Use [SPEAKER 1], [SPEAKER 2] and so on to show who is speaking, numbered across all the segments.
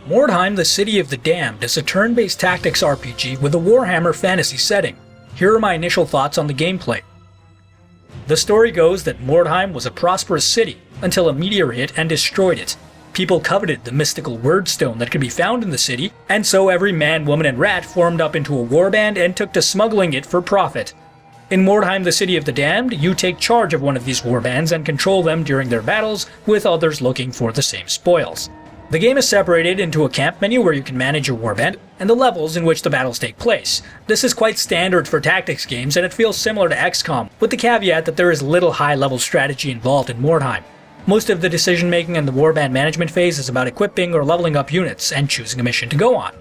[SPEAKER 1] Mordheim, the City of the Damned is a turn-based tactics RPG with a Warhammer fantasy setting. Here are my initial thoughts on the gameplay. The story goes that Mordheim was a prosperous city until a meteor hit and destroyed it. People coveted the mystical wyrdstone that could be found in the city, and so every man, woman, and rat formed up into a warband and took to smuggling it for profit. In Mordheim, the City of the Damned, you take charge of one of these warbands and control them during their battles, with others looking for the same spoils. The game is separated into a camp menu where you can manage your warband, and the levels in which the battles take place. This is quite standard for tactics games, and it feels similar to XCOM, with the caveat that there is little high-level strategy involved in Mordheim. Most of the decision-making in the warband management phase is about equipping or leveling up units and choosing a mission to go on.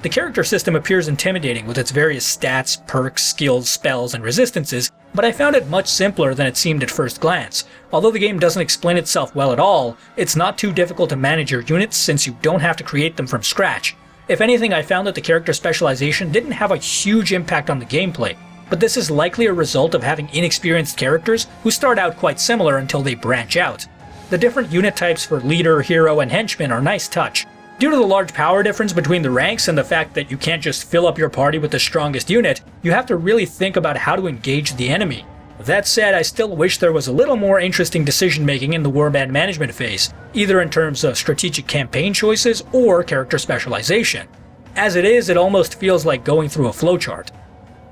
[SPEAKER 1] The character system appears intimidating with its various stats, perks, skills, spells, and resistances, but I found it much simpler than it seemed at first glance. Although the game doesn't explain itself well at all, it's not too difficult to manage your units since you don't have to create them from scratch. If anything, I found that the character specialization didn't have a huge impact on the gameplay, but this is likely a result of having inexperienced characters who start out quite similar until they branch out. The different unit types for leader, hero, and henchman are a nice touch. Due to the large power difference between the ranks and the fact that you can't just fill up your party with the strongest unit, you have to really think about how to engage the enemy. That said, I still wish there was a little more interesting decision making in the warband management phase, either in terms of strategic campaign choices or character specialization. As it is, it almost feels like going through a flowchart.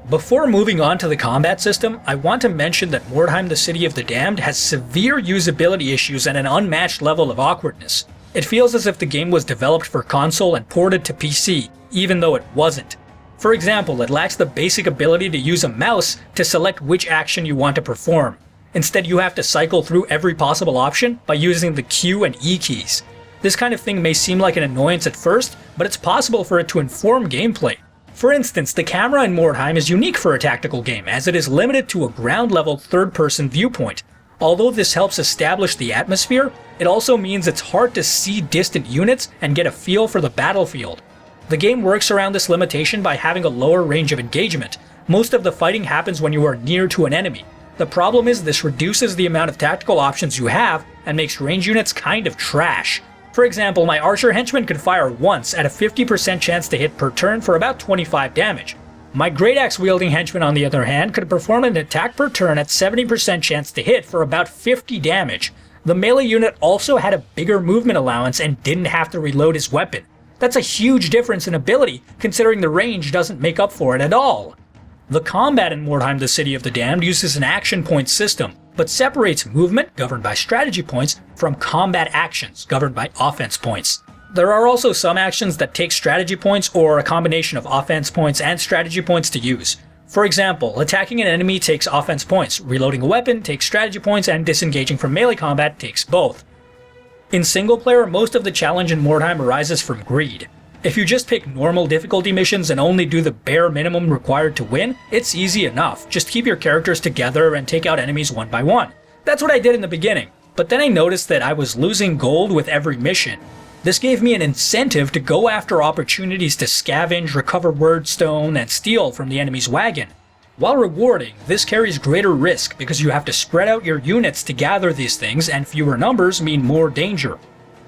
[SPEAKER 1] Before moving on to the combat system, I want to mention that Mordheim, the City of the Damned has severe usability issues and an unmatched level of awkwardness. It feels as if the game was developed for console and ported to PC, even though it wasn't. For example, it lacks the basic ability to use a mouse to select which action you want to perform. Instead, you have to cycle through every possible option by using the Q and E keys. This kind of thing may seem like an annoyance at first, but it's possible for it to inform gameplay. For instance, the camera in Mordheim is unique for a tactical game, as it is limited to a ground-level third-person viewpoint. Although this helps establish the atmosphere, it also means it's hard to see distant units and get a feel for the battlefield. The game works around this limitation by having a lower range of engagement. Most of the fighting happens when you are near to an enemy. The problem is this reduces the amount of tactical options you have and makes range units kind of trash. For example, my archer henchman could fire once at a 50% chance to hit per turn for about 25 damage. My great axe wielding henchman, on the other hand, could perform an attack per turn at 70% chance to hit for about 50 damage. The melee unit also had a bigger movement allowance and didn't have to reload his weapon. That's a huge difference in ability, considering the range doesn't make up for it at all. The combat in Mordheim, the City of the Damned uses an action point system, but separates movement, governed by strategy points, from combat actions, governed by offense points. There are also some actions that take strategy points or a combination of offense points and strategy points to use. For example, attacking an enemy takes offense points, reloading a weapon takes strategy points, and disengaging from melee combat takes both. In single player, most of the challenge in Mordheim arises from greed. If you just pick normal difficulty missions and only do the bare minimum required to win, it's easy enough. Just keep your characters together and take out enemies one by one. That's what I did in the beginning, but then I noticed that I was losing gold with every mission. This gave me an incentive to go after opportunities to scavenge, recover wyrdstone, and steal from the enemy's wagon. While rewarding, this carries greater risk because you have to spread out your units to gather these things, and fewer numbers mean more danger.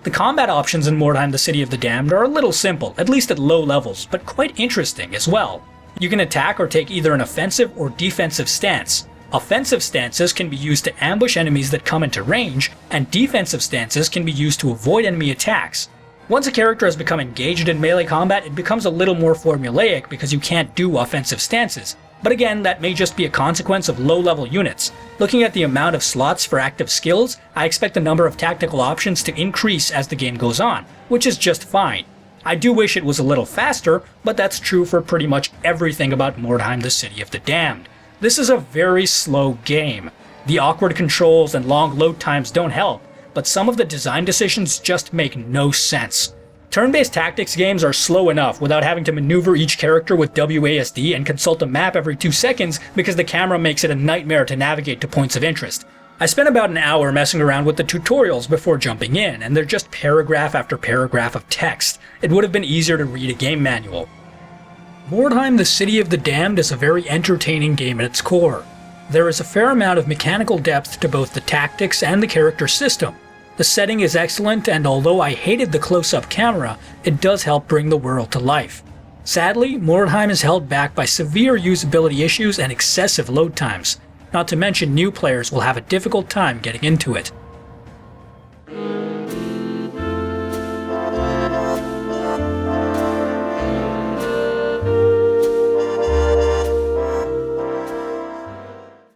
[SPEAKER 1] The combat options in Mordheim, the City of the Damned are a little simple, at least at low levels, but quite interesting as well. You can attack or take either an offensive or defensive stance. Offensive stances can be used to ambush enemies that come into range, and defensive stances can be used to avoid enemy attacks. Once a character has become engaged in melee combat, it becomes a little more formulaic because you can't do offensive stances. But again, that may just be a consequence of low-level units. Looking at the amount of slots for active skills, I expect the number of tactical options to increase as the game goes on, which is just fine. I do wish it was a little faster, but that's true for pretty much everything about Mordheim, the City of the Damned. This is a very slow game. The awkward controls and long load times don't help, but some of the design decisions just make no sense. Turn-based tactics games are slow enough without having to maneuver each character with WASD and consult a map every 2 seconds because the camera makes it a nightmare to navigate to points of interest. I spent about an hour messing around with the tutorials before jumping in, and they're just paragraph after paragraph of text. It would have been easier to read a game manual. Mordheim, the City of the Damned is a very entertaining game at its core. There is a fair amount of mechanical depth to both the tactics and the character system. The setting is excellent, and although I hated the close-up camera, it does help bring the world to life. Sadly, Mordheim is held back by severe usability issues and excessive load times, not to mention new players will have a difficult time getting into it.